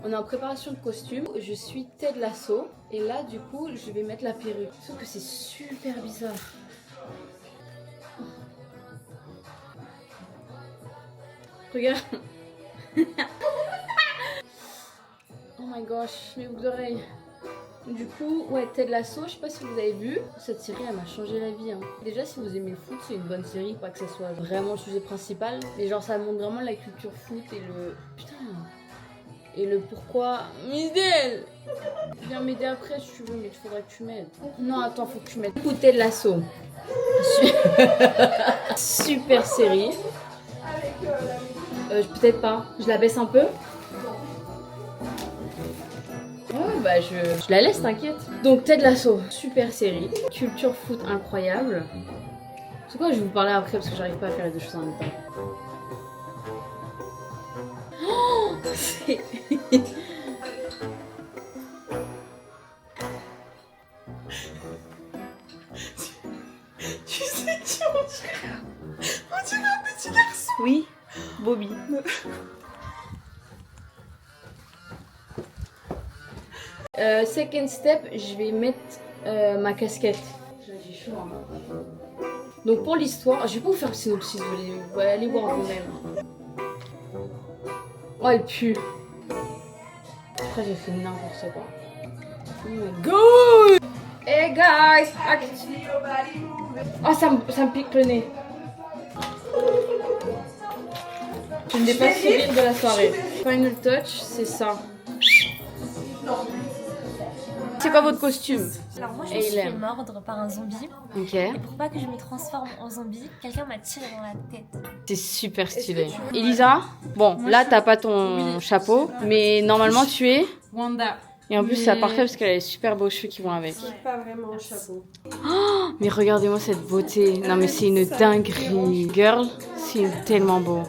On est en préparation de costume. Je suis Ted Lasso. Et là, du coup, je vais mettre la perruque. Sauf que c'est super bizarre. Regarde. Oh my gosh, mes boucles d'oreilles. Du coup, ouais, Ted Lasso, je sais pas si vous avez vu. Cette série, elle m'a changé la vie. Hein. Déjà, si vous aimez le foot, c'est une bonne série. Pas que ce soit vraiment le sujet principal. Mais genre, ça montre vraiment la culture foot et le... Putain. Et le pourquoi. Misdel, viens m'aider après si tu veux, mais il faudra que tu m'aides. Non, attends, faut que tu m'aides. Du coup, Ted Lasso. Super série. Peut-être pas. Je la baisse un peu. Ouais, bah je la laisse, t'inquiète. Donc Ted Lasso, super série. Culture foot incroyable. C'est quoi, je vais vous parler après parce que j'arrive pas à faire les deux choses en même temps. Oh, c'est... Tu sais qui on dirait? On dirait un petit garçon. Oui, Bobby. Second step, je vais mettre ma casquette. J'ai chaud. Hein. Donc pour l'histoire, je vais pas vous faire le synopsis, vous allez aller voir vous-même. Oh, elle pue. Après j'ai fait n'importe quoi. Oh my god! Hey guys! Oh, ça me pique le nez. Je ne l'ai pas sourire de la soirée. Final touch, c'est ça. C'est quoi votre costume? Alors moi je me suis fait mordre par un zombie. Ok. Et pour pas que je me transforme en zombie, quelqu'un m'a tiré dans la tête. C'est super stylé. Elisa, bon là t'as pas ton chapeau, mais normalement tu es Wanda. Et en plus c'est parfait parce qu'elle a les super beaux cheveux qui vont avec. C'est pas vraiment un chapeau. Oh, mais regardez-moi cette beauté. Non mais c'est une dinguerie. Girl, c'est tellement beau.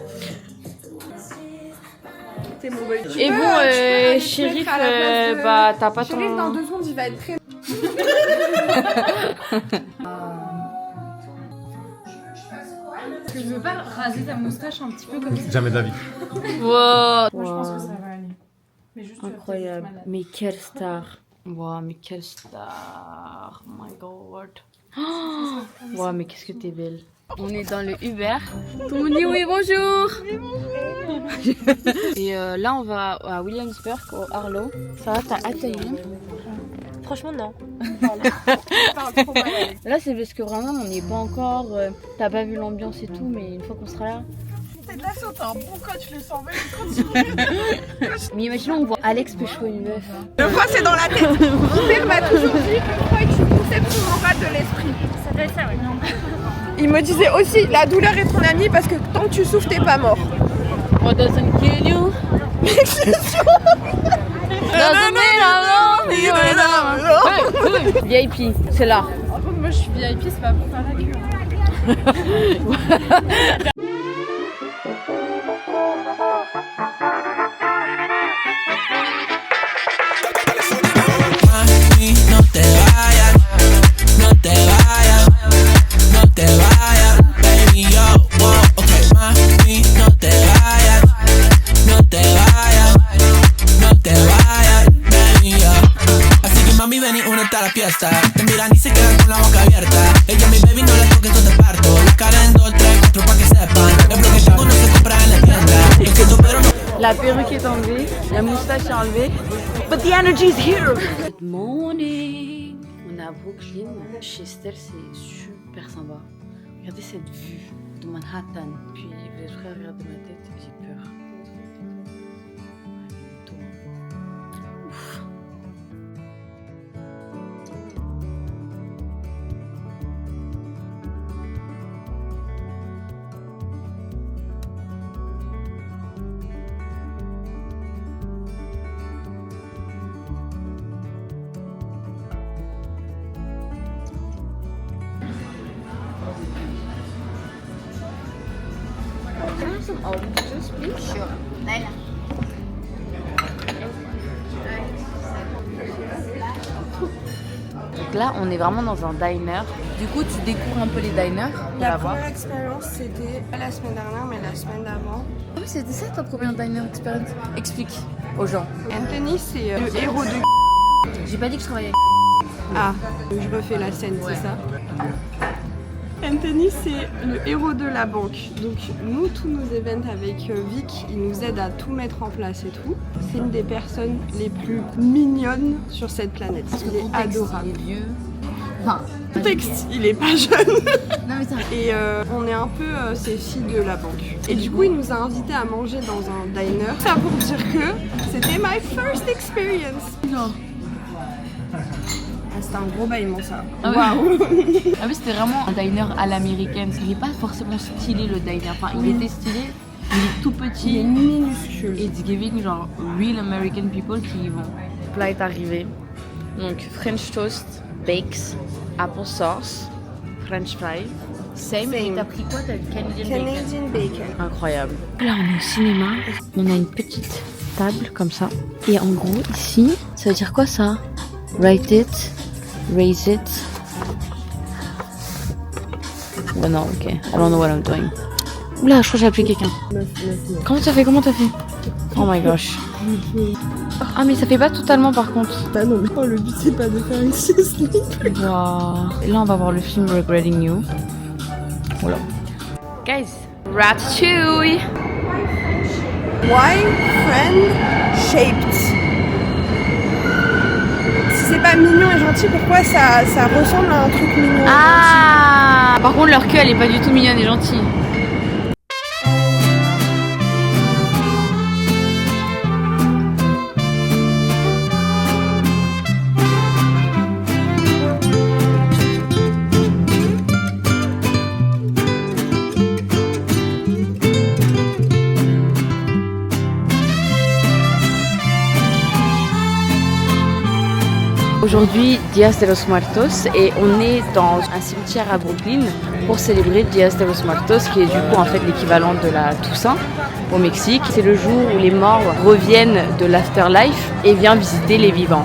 C'est mon boy. Et bon, Shérif, bah t'as pas ton... Shérif dans 2 secondes il va être très... Est-ce que je veux pas raser ta moustache un petit peu comme ça? Jamais de la vie. Wow. Moi je pense que ça va aller. Mais juste, Incroyable. Mais quelle star. Wow, mais quelle star. Oh my god. Oh, wow, mais qu'est-ce que t'es belle. On est dans le Uber. Tout le monde dit oui, bonjour. Oui, bonjour. Et là, on va à Williamsburg, au Harlow. Ça va, t'as hâte d'y aller? Franchement non. Là, c'est parce que vraiment, on n'y est pas encore. T'as pas vu l'ambiance et tout, mais une fois qu'on sera là. Ted Lasso, t'as un bon coach, le sens même. Mais imaginons, on voit Alex pécho une meuf. Le fois c'est dans la tête. Mon père m'a toujours dit que Freud est une conception morale de l'esprit. Ça doit être ça, oui. Il me disait aussi, la douleur est ton amie parce que tant que tu souffres, t'es pas mort. What doesn't kill you? VIP, c'est là. Moi je suis VIP, c'est pas pour faire la queue. No te vayas, no te vayas, no te vayas, baby yo, wow, okay, mami, no te vayas, no te vayas, no te vayas, baby yo. Así que mami ven y únete a la fiesta, te miran y se quedan con la boca abierta. Ella mi baby no la toques, yo te parto, la cara en 2, 3, 4 pa' que sepan. El bloque tengo no se compra en la tienda, lo siento pero no. La perruque est enlevée, la moustache est enlevée. But the energy is here! Good morning! On est à Brooklyn. Chez Estelle, c'est super sympa. Regardez cette vue de Manhattan. Puis vous êtes prêts à regarder ma tête? J'ai peur. Ouf! Some orange juice, please. Sure. Donc là, on est vraiment dans un diner. Du coup, tu découvres un peu les diners. La première expérience, c'était pas la semaine dernière, mais la semaine d'avant. Ah oui, c'était ça ta première diner experience. Explique aux gens. Anthony, c'est le héros de... J'ai pas dit que je travaillais. Ah, je refais la scène, c'est ça. Anthony, c'est le héros de la banque. Donc nous, tous nos events avec Vic, il nous aide à tout mettre en place et tout. C'est une des personnes les plus mignonnes sur cette planète. Il est adorable. Il est vieux. Enfin, Contexte, il est pas jeune. non mais ça. Et on est un peu ses filles de la banque. Et du coup, il nous a invités à manger dans un diner. Ça pour dire que c'était my first experience. Non. Ah, c'était un gros bâillement ça. Ah ouais. Waouh. Ah oui, c'était vraiment un diner à l'américaine. Il est pas forcément stylé le diner. Enfin, il était stylé. Il est tout petit. Il est minuscule. It's giving genre real American people qui y vont. Le plat est arrivé. Donc French toast, bakes, apple sauce, French fries. Same. Et t'as pris quoi? T'as Canadian bacon. Canadian bacon. Incroyable. Là, on est au cinéma. On a une petite table comme ça. Et en gros, ici, ça veut dire quoi ça? Write it, raise it. Oh non, ok. I don't know what I'm doing. Oula, je crois que j'ai appelé quelqu'un. Comment t'as fait? Oh my gosh. Ah mais ça fait pas totalement par contre. Bah non, mais le but c'est pas de faire une sieste non plus. Wow. Et là on va voir le film Regretting You. Voilà. Guys, ratatouille. Why friend shaped? Si c'est pas mignon et gentil, pourquoi ça ressemble à un truc mignon? Ah. Par contre leur queue elle est pas du tout mignonne et gentille. Aujourd'hui, Días de los Muertos et on est dans un cimetière à Brooklyn pour célébrer Días de los Muertos qui est du coup en fait l'équivalent de la Toussaint au Mexique. C'est le jour où les morts reviennent de l'afterlife et viennent visiter les vivants.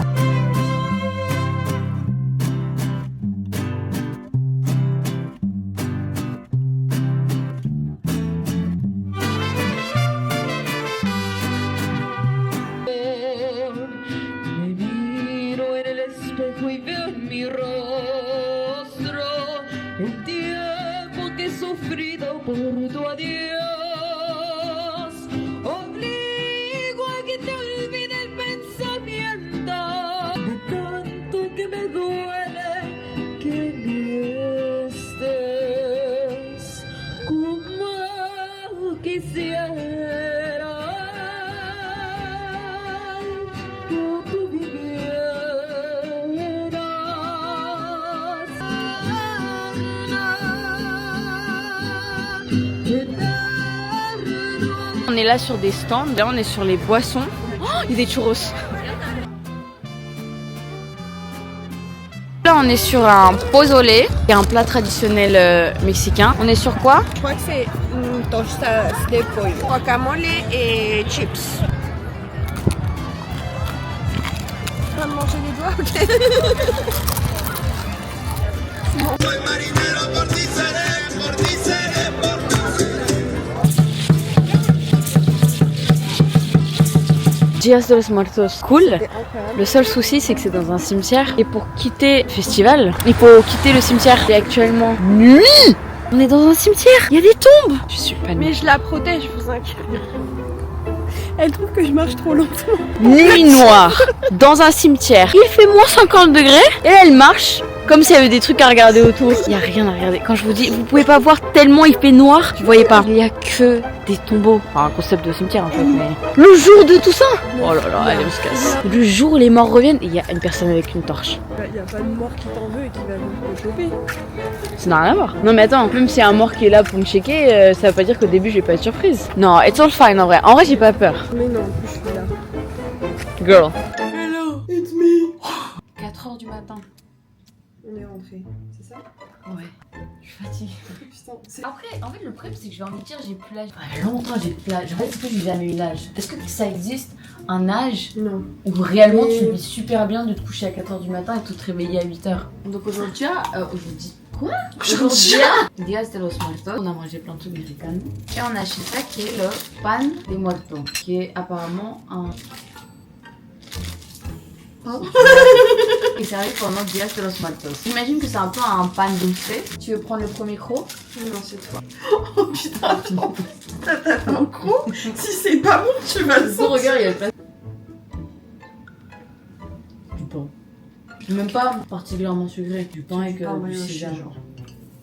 Y veo en mi rostro el tiempo que he sufrido por tu adiós. Obligo a que te olvide el pensamiento de tanto que me duele que no estés como quisiera. On est là sur des stands, là on est sur les boissons. Oh, il y a des churros. Là on est sur un pozole, qui est un plat traditionnel mexicain. On est sur quoi? Je crois que c'est tostas de pollo, guacamole et chips. Tu vas me manger les doigts, ok? Días de los Muertos, cool. Le seul souci c'est que c'est dans un cimetière et pour quitter le festival, il faut quitter le cimetière. C'est actuellement nuit. On est dans un cimetière, il y a des tombes. Je suis pas Mais je la protège, vous inquiétez. Elle trouve que je marche trop lentement. Nuit noire, dans un cimetière. Il fait moins 50 degrés et elle marche comme s'il y avait des trucs à regarder autour. Il n'y a rien à regarder. Quand je vous dis, vous pouvez pas voir tellement il fait noir. Vous voyez pas. Il y a que des tombeaux. Enfin, un concept de cimetière en fait. Mais le jour de tout ça. Oh là là, allez on se casse. Le jour où les morts reviennent, il y a une personne avec une torche. Il n'y a pas de mort qui t'en veut et qui va me choper. Ça n'a rien à voir. Non mais attends, même s'il y a un mort qui est là pour me checker, ça veut pas dire qu'au début je vais pas être surprise. Non, it's all fine en vrai. En vrai j'ai pas peur. Mais non, en plus je suis là. Girl. Hello, it's me. 4h du matin. On est rentré, c'est ça? Ouais. Je suis fatiguée. Putain, c'est... Après, en fait, le problème, c'est que je vais envie de dire, j'ai plus l'âge. Longtemps, j'ai plus l'âge. En fait, est-ce que j'ai jamais eu l'âge? Est-ce que ça existe un âge Non. où réellement tu vis super bien de te coucher à 4h du matin et de te réveiller à 8h? Donc aujourd'hui, Quoi? Días de los Muertos, on a mangé plein de trucs mexicanos. Et on a acheté ça qui est le pan de muerto, qui est apparemment un... Et servi pendant Días de los Muertos. J'imagine que c'est un peu un pan dulce. Tu veux prendre le premier croc? Non, c'est toi. Oh putain, t'as fait un croc. Si c'est pas bon, tu vas le Son sentir. regard, il y a pas... Du pain. Même pas particulièrement sucré. Du pain avec pain du brioché, sésame. genre.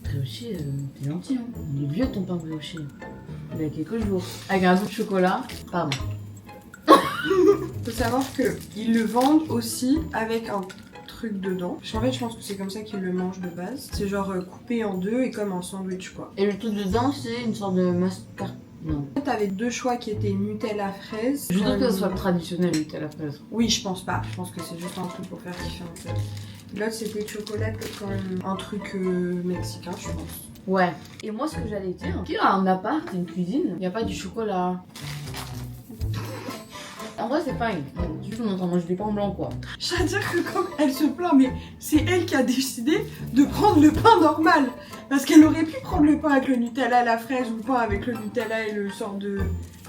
Brioché, t'es gentil, hein. Il est vieux ton pain brioché. Il a quelques jours. Avec un bout de chocolat. Pardon. Faut savoir qu'ils le vendent aussi avec un truc dedans. En fait, je pense que c'est comme ça qu'ils le mangent de base. C'est genre coupé en deux et comme un sandwich quoi. Et le truc dedans, c'est une sorte de mascarpone. Non. T'avais deux choix qui étaient Nutella fraise. Je doute que ce soit traditionnel, le Nutella fraise. Oui, je pense pas. Je pense que c'est juste un truc pour faire kiffer en fait. L'autre c'était chocolat, quand même un truc mexicain, je pense. Ouais. Et moi, ce que j'allais dire, qui a un appart, une cuisine, il n'y a pas du chocolat. En vrai, c'est fine. Juste, on mange du pain blanc, quoi. C'est-à-dire que comme elle se plaint, mais c'est elle qui a décidé de prendre le pain normal. Parce qu'elle aurait pu prendre le pain avec le Nutella à la fraise ou le pain avec le Nutella et le sort de...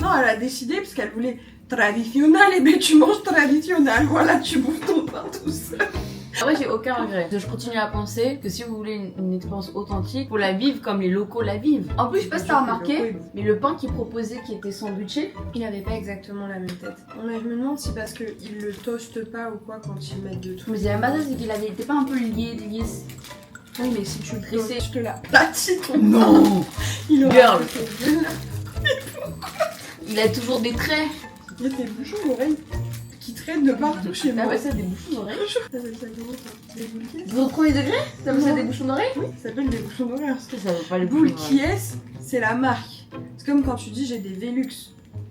Non, elle a décidé parce qu'elle voulait traditionnel, et bien tu manges traditionnel. Voilà, tu bouffes ton pain tout seul. En vrai, j'ai aucun regret. Je continue à penser que si vous voulez une expérience authentique, faut la vivre comme les locaux la vivent. En plus, je sais pas si t'as remarqué, mais le pain qu'ils proposaient qui était sandwiché, Il avait pas exactement la même tête. Mais je me demande si parce qu'ils le toastent pas ou quoi quand ils mettent de tout. mais c'est même pas ça, c'est qu'il avait été pas un peu lié. Oui, mais si tu le Tressé. toastes, je te la platine ton Non. Il aura Girl. fait- Il a toujours des traits. Il y a des bouchons d'oreilles qui traînent de partout chez moi. Ah ouais, ça, des bouchons d'oreilles. T'appelles ça comment ça? Des boules qui est? Au premier degré, t'appelles ça Non. des bouchons d'oreilles? Oui, ça s'appelle des bouchons d'oreilles. Ça veut pas les Boule bouchons qui d'oreilles. est, c'est la marque. C'est comme quand tu dis j'ai des Velux.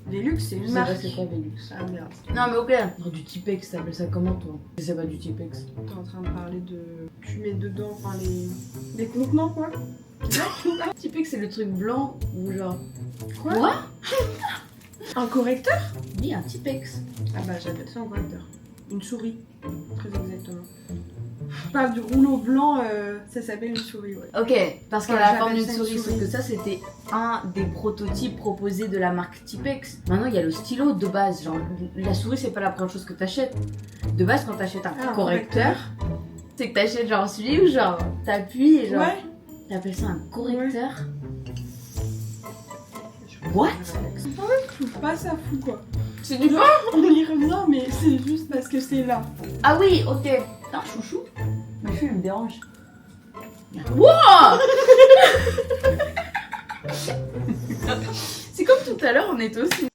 Velux, c'est Je une sais pas marque. c'est quoi Velux. Ah merde, Non mais ok. Genre du Tipex, t'appelles ça comment toi? Je sais pas du Tipex. t'es en train de parler de... Tu mets dedans, enfin les contenants quoi. Tipex c'est le truc blanc ou genre... Quoi Un correcteur? Oui, un Tipex. Ah bah j'appelle ça un correcteur. Une souris, très exactement. Je parle du rouleau blanc, ça s'appelle une souris, ouais. Ok, parce qu'elle Ouais, a la forme j'appelle d'une ça une souris, souris. sauf que ça c'était un des prototypes proposés de la marque Tipex. Maintenant il y a le stylo de base, genre la souris c'est pas la première chose que t'achètes. De base quand t'achètes un Ah, un correcteur, c'est que t'achètes genre celui où genre t'appuies et genre... Ouais. T'appelles ça un correcteur? What? Je trouve pas ça fou quoi. C'est du pain? On y revient mais c'est juste parce que c'est là. Ah oui, ok. Putain, chouchou. Ma fille, elle me dérange. Wow. C'est comme tout à l'heure, on était aussi